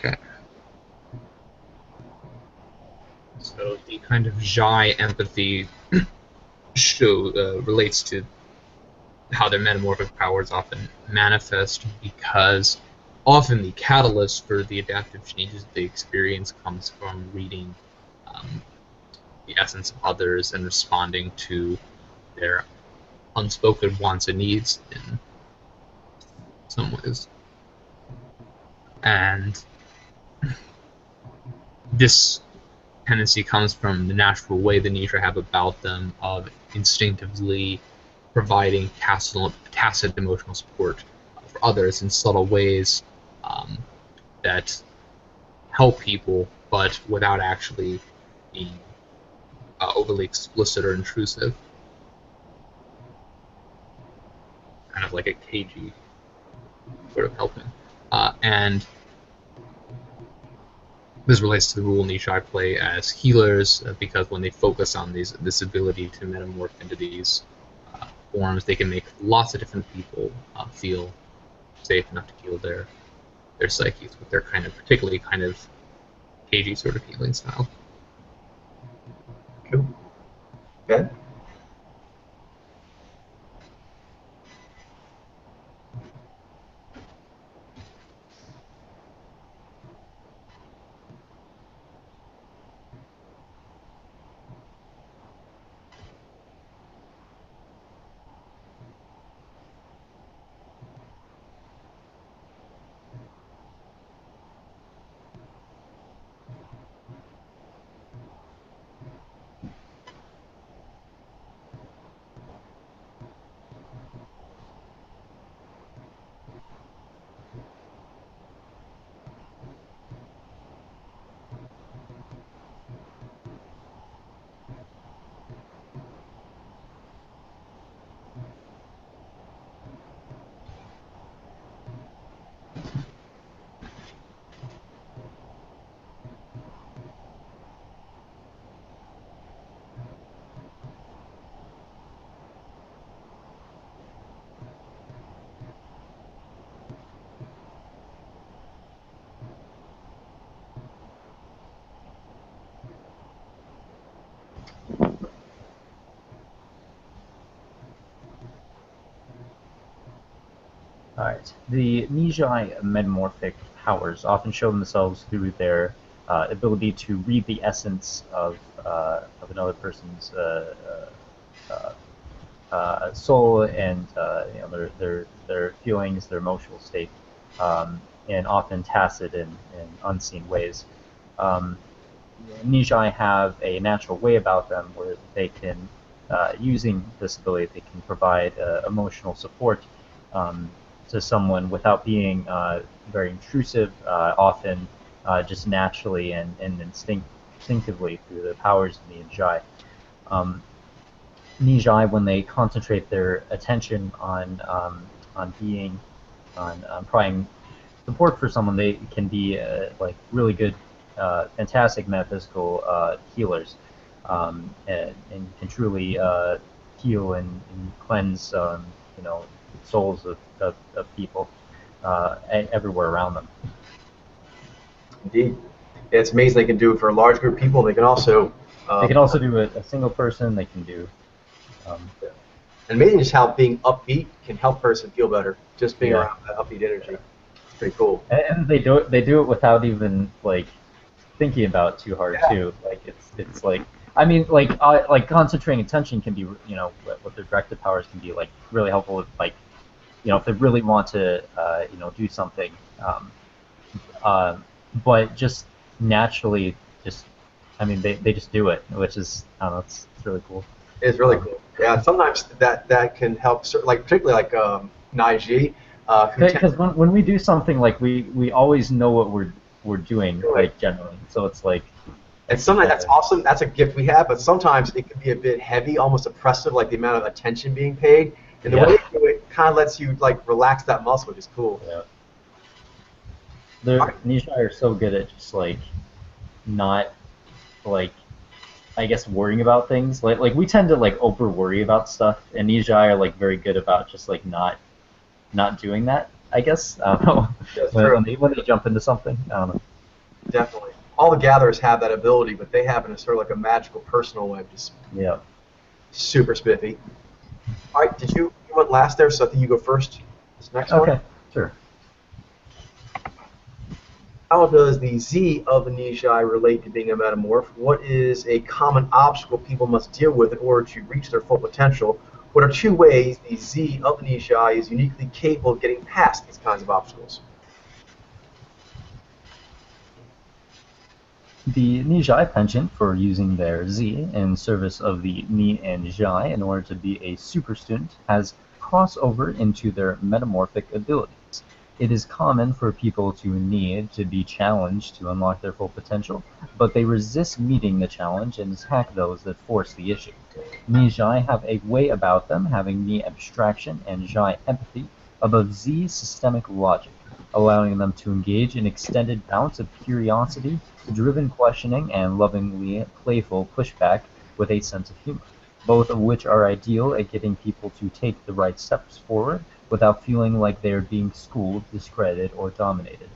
Speaker 3: Okay. So the kind of Nyy'xai empathy relates to how their metamorphic powers often manifest, because often the catalyst for the adaptive changes they experience comes from reading the essence of others and responding to their unspoken wants and needs in some ways. And this tendency comes from the natural way the Nyy'xai have about them of instinctively providing tacit emotional support for others in subtle ways that help people, but without actually being overly explicit or intrusive. of like a cagey sort of helping. And this relates to the role Nyy'xai play as healers, because when they focus on this ability to metamorph into these forms, they can make lots of different people feel safe enough to heal their psyches with their particularly kind of cagey sort of healing style.
Speaker 1: Cool. Okay.
Speaker 2: Alright. The Nyy'xai metamorphic powers often show themselves through their ability to read the essence of another person's soul and their feelings, their emotional state, in often tacit and unseen ways. Nyy'xai have a natural way about them where they can, using this ability, they can provide emotional support to someone without being very intrusive, often just naturally and instinctively through the powers of the Nyy'xai. Nyy'xai, when they concentrate their attention on providing support for someone, they can be like really good, fantastic metaphysical healers, and can truly heal and cleanse, souls of people everywhere around them.
Speaker 1: Indeed. Yeah, it's amazing they can do it for a large group of people. They can also
Speaker 2: do it a single person. They can do.
Speaker 1: And amazing just how being upbeat can help a person feel better. Just being
Speaker 2: Yeah.
Speaker 1: around that upbeat energy. It's pretty cool.
Speaker 2: And they do it without even like thinking about it too hard too. Like it's like, I mean, like concentrating attention can be, with their directed powers can be like really helpful with, like, if they really want to do something, but just naturally, I mean, they just do it, which is, I don't know, it's really cool.
Speaker 1: It's really cool. Yeah, sometimes that can help, like particularly like Nyy'xai.
Speaker 2: Because when we do something, like we always know what we're doing, like generally. So it's like.
Speaker 1: And sometimes that's awesome. That's a gift we have. But sometimes it can be a bit heavy, almost oppressive, like the amount of attention being paid. And the way they do it kind of lets you like relax that muscle, which is cool.
Speaker 2: Yeah. Nyy'xai are so good at just like not like, I guess, worrying about things. Like we tend to like over worry about stuff, and Nyy'xai are like very good about just like not doing that, I guess. I don't know. When they jump into something, I don't know.
Speaker 1: Definitely. All the gatherers have that ability, but they have it in sort of like a magical, personal way, just super spiffy. All right, you went last there, so I think you go first. This next one.
Speaker 2: Okay, sure.
Speaker 1: How does the Z of the Nyy'xai relate to being a metamorph? What is a common obstacle people must deal with in order to reach their full potential? What are two ways the Z of the Nyy'xai is uniquely capable of getting past these kinds of obstacles?
Speaker 2: The Nyy'xai penchant for using their Z in service of the Ni and Zhai in order to be a super student has crossover into their metamorphic abilities. It is common for people to need to be challenged to unlock their full potential, but they resist meeting the challenge and attack those that force the issue. Nyy'xai have a way about them, having Ni abstraction and Zhai empathy, above Z systemic logic, allowing them to engage in extended bouts of curiosity, driven questioning, and lovingly playful pushback with a sense of humor, both of which are ideal at getting people to take the right steps forward without feeling like they are being schooled, discredited, or dominated.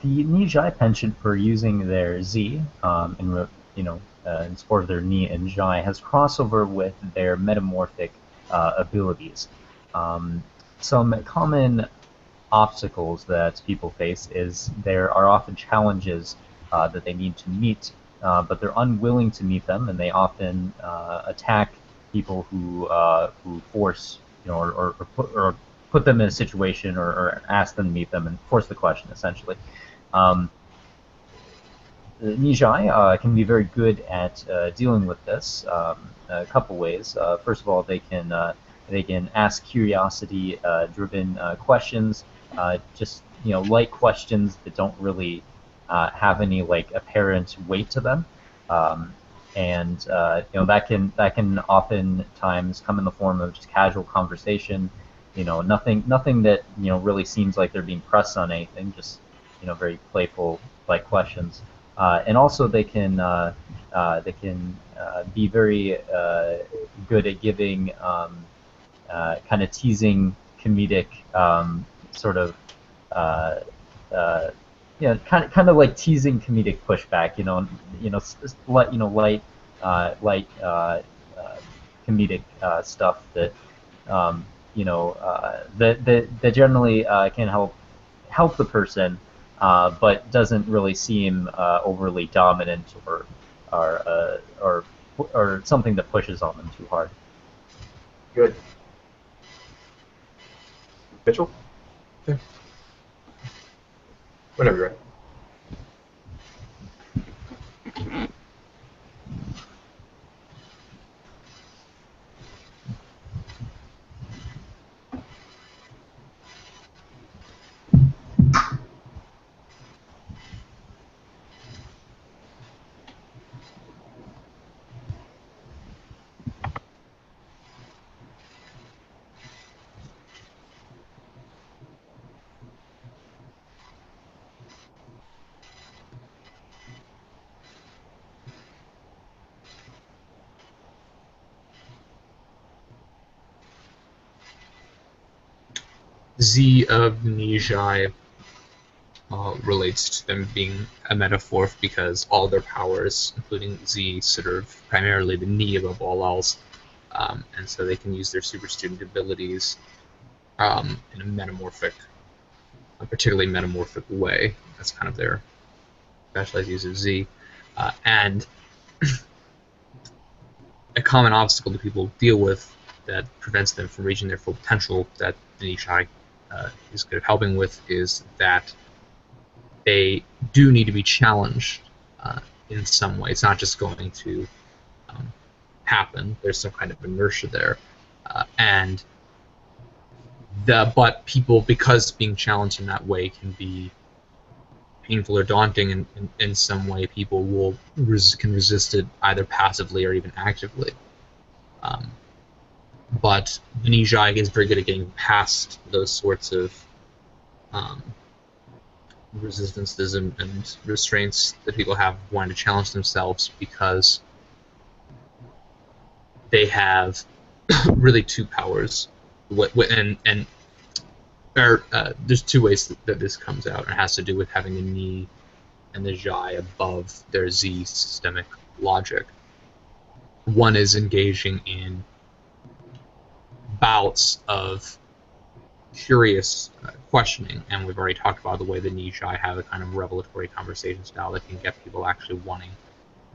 Speaker 2: The Nijai penchant for using their Z in support of their Ni and Jai has crossover with their metamorphic abilities. Some common obstacles that people face is there are often challenges that they need to meet, but they're unwilling to meet them, and they often attack people who force or put them in a situation or ask them to meet them and force the question essentially. Um, Nijai can be very good at dealing with this a couple ways. First of all, they can ask curiosity-driven questions, just light questions that don't really have any like apparent weight to them, um, and that can oftentimes come in the form of just casual conversation. Nothing that really seems like they're being pressed on anything. Just very playful like questions. And also they can be very good at giving kind of teasing comedic sort of uh, uh, kind of like teasing comedic pushback. Light comedic stuff that that generally can help the person, but doesn't really seem overly dominant or, uh, or or something that pushes on them too hard.
Speaker 1: Good. Mitchell?
Speaker 3: Okay.
Speaker 1: Whenever you're ready.
Speaker 3: Z of Nyy'xai relates to them being a metaphor because all their powers, including Z, serve primarily the Ni above all else, and so they can use their super student abilities in a metamorphic, a particularly metamorphic way. That's kind of their specialized use of Z. And a common obstacle that people deal with that prevents them from reaching their full potential that the Nyy'xai is good at helping with is that they do need to be challenged in some way. It's not just going to happen. There's some kind of inertia there, but people, because being challenged in that way can be painful or daunting in some way, people can resist it either passively or even actively. But the Nyy'xai is very good at getting past those sorts of resistances and restraints that people have wanting to challenge themselves, because they have really two powers. There's two ways that this comes out. It has to do with having the Ni and the Zhai above their Z systemic logic. One is engaging in bouts of curious questioning, and we've already talked about the way the Nyy'xai have a kind of revelatory conversation style that can get people actually wanting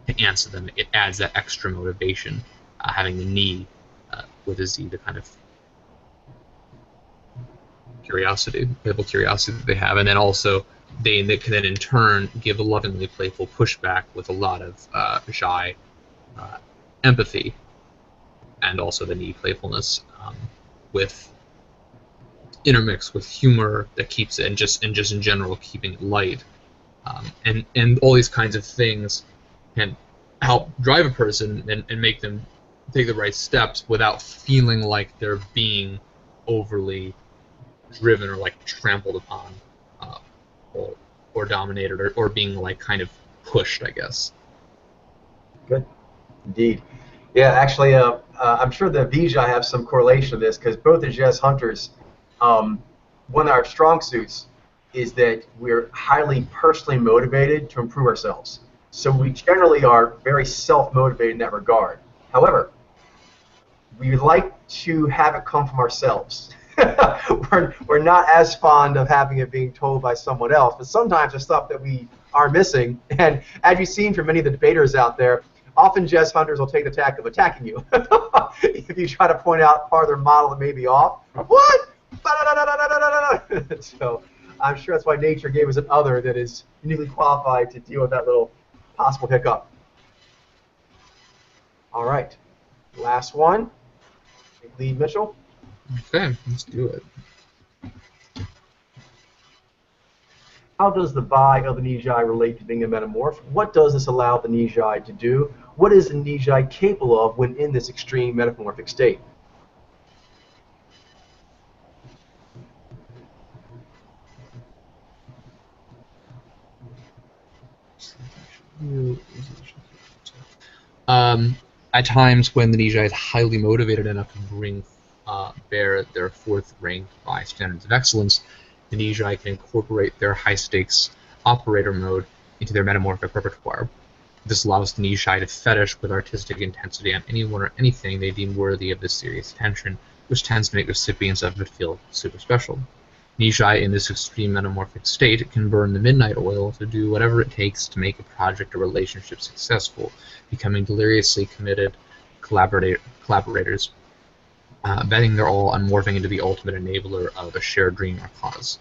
Speaker 3: to answer them. It adds that extra motivation, having the Ni with a Z, the kind of playful curiosity that they have, and then also they can then in turn give a lovingly playful pushback with a lot of Zhai empathy, and also the Ni playfulness with intermixed with humor that keeps it, and just in general keeping it light, and all these kinds of things can help drive a person and make them take the right steps without feeling like they're being overly driven or like trampled upon, or dominated, or being like kind of pushed, I guess.
Speaker 1: Good, indeed. Yeah, actually, I'm sure the Vijay have some correlation to this, because both the Jazz Hunters, one of our strong suits is that we're highly personally motivated to improve ourselves. So we generally are very self-motivated in that regard. However, we like to have it come from ourselves. we're not as fond of having it being told by someone else, but sometimes there's stuff that we are missing. And as you've seen from many of the debaters out there, often Jess Hunters will take the tack of attacking you if you try to point out part of their model that may be off. What? So I'm sure that's why nature gave us an other that is uniquely qualified to deal with that little possible hiccup. All right, last one. Lead Mitchell.
Speaker 3: Okay, let's do it.
Speaker 1: How does the buy of the Nyy'xai relate to being a metamorph? What does this allow the Nyy'xai to do? What is the Nyy'xai capable of when in this extreme metamorphic state?
Speaker 3: At times when the Nyy'xai is highly motivated enough to bring bear their fourth rank by standards of excellence, the Nyy'xai can incorporate their high-stakes operator mode into their metamorphic repertoire. This allows the Nyy'xai to fetish with artistic intensity on anyone or anything they deem worthy of this serious attention, which tends to make recipients of it feel super special. Nyy'xai, in this extreme metamorphic state, can burn the midnight oil to do whatever it takes to make a project or relationship successful, becoming deliriously committed collaborators, betting their all on morphing into the ultimate enabler of a shared dream or cause.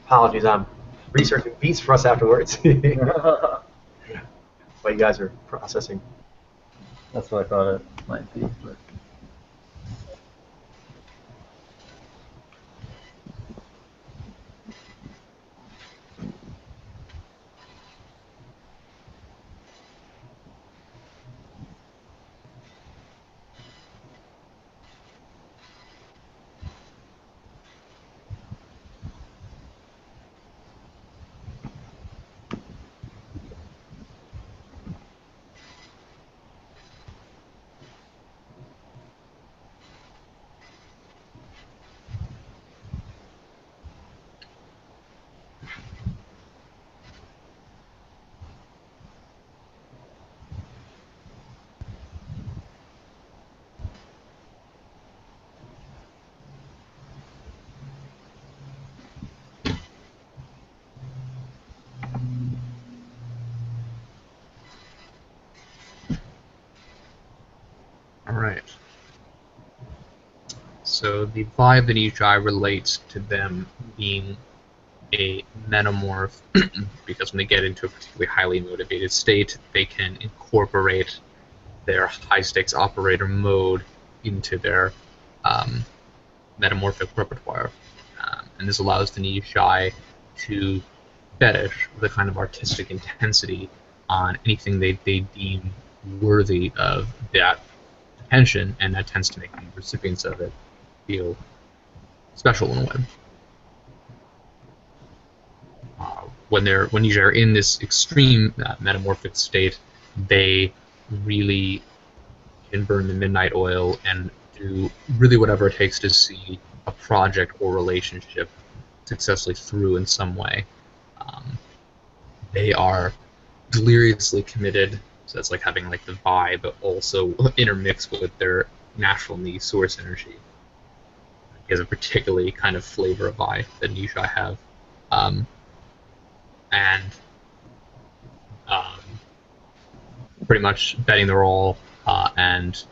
Speaker 1: Apologies, I'm researching beats for us afterwards. While you guys are processing.
Speaker 2: That's what I thought it might be. But...
Speaker 3: Alright. So the vibe that Nyy'xai relates to them being a metamorph, because when they get into a particularly highly motivated state, they can incorporate their high-stakes operator mode into their metamorphic repertoire. And this allows the Nyy'xai to fetish the kind of artistic intensity on anything they deem worthy of that attention, and that tends to make the recipients of it feel special in a way. When Nyy'xai are in this extreme metamorphic state, they really can burn the midnight oil and do really whatever it takes to see a project or relationship successfully through in some way. They are deliriously committed, so it's like having like the vibe, but also intermixed with their natural Ni source energy. It has a particularly kind of flavor of vibe that Nyy'xai have. Pretty much betting their all and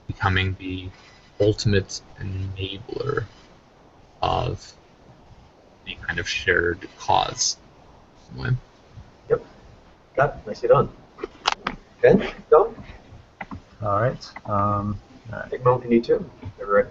Speaker 3: becoming the ultimate enabler of a kind of shared cause. Anyway.
Speaker 1: Yep. Got it. Nicely done. Ben, done?
Speaker 2: All right.
Speaker 1: Take a moment if you need to. Never ready.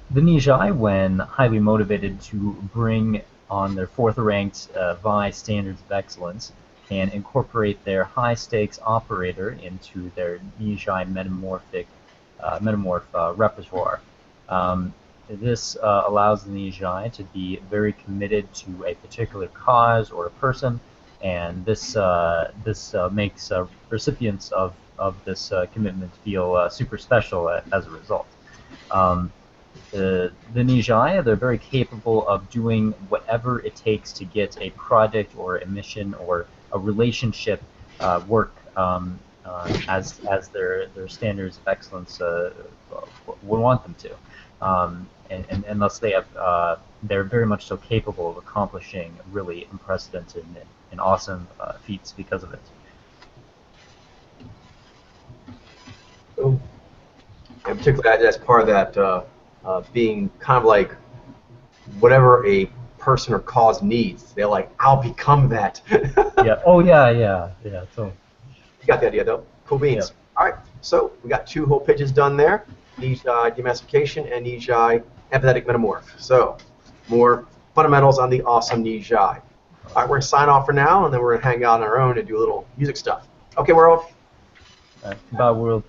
Speaker 2: The Nyy'xai, when highly motivated to bring on their fourth-ranked Vi standards of excellence, can incorporate their high-stakes operator into their Nyy'xai metamorph repertoire. This allows the Nyy'xai to be very committed to a particular cause or a person, and this makes recipients of this commitment feel super special as a result. The Nyy'xai, they're very capable of doing whatever it takes to get a project or a mission or a relationship work as their standards of excellence would want them to. And thus they're very much so capable of accomplishing really unprecedented and awesome feats because of it.
Speaker 1: And particularly as part of that being kind of like whatever a person or cause needs. They're like, I'll become that.
Speaker 2: Yeah. Oh, yeah. So
Speaker 1: you got the idea, though. Cool beans. Yeah. All right. So we got two whole pitches done there: Nyy'xai demassification and Nyy'xai empathetic metamorph. So more fundamentals on the awesome Nyy'xai. All right, we're going to sign off for now, and then we're going to hang out on our own and do a little music stuff. Okay, world.
Speaker 2: Goodbye, world.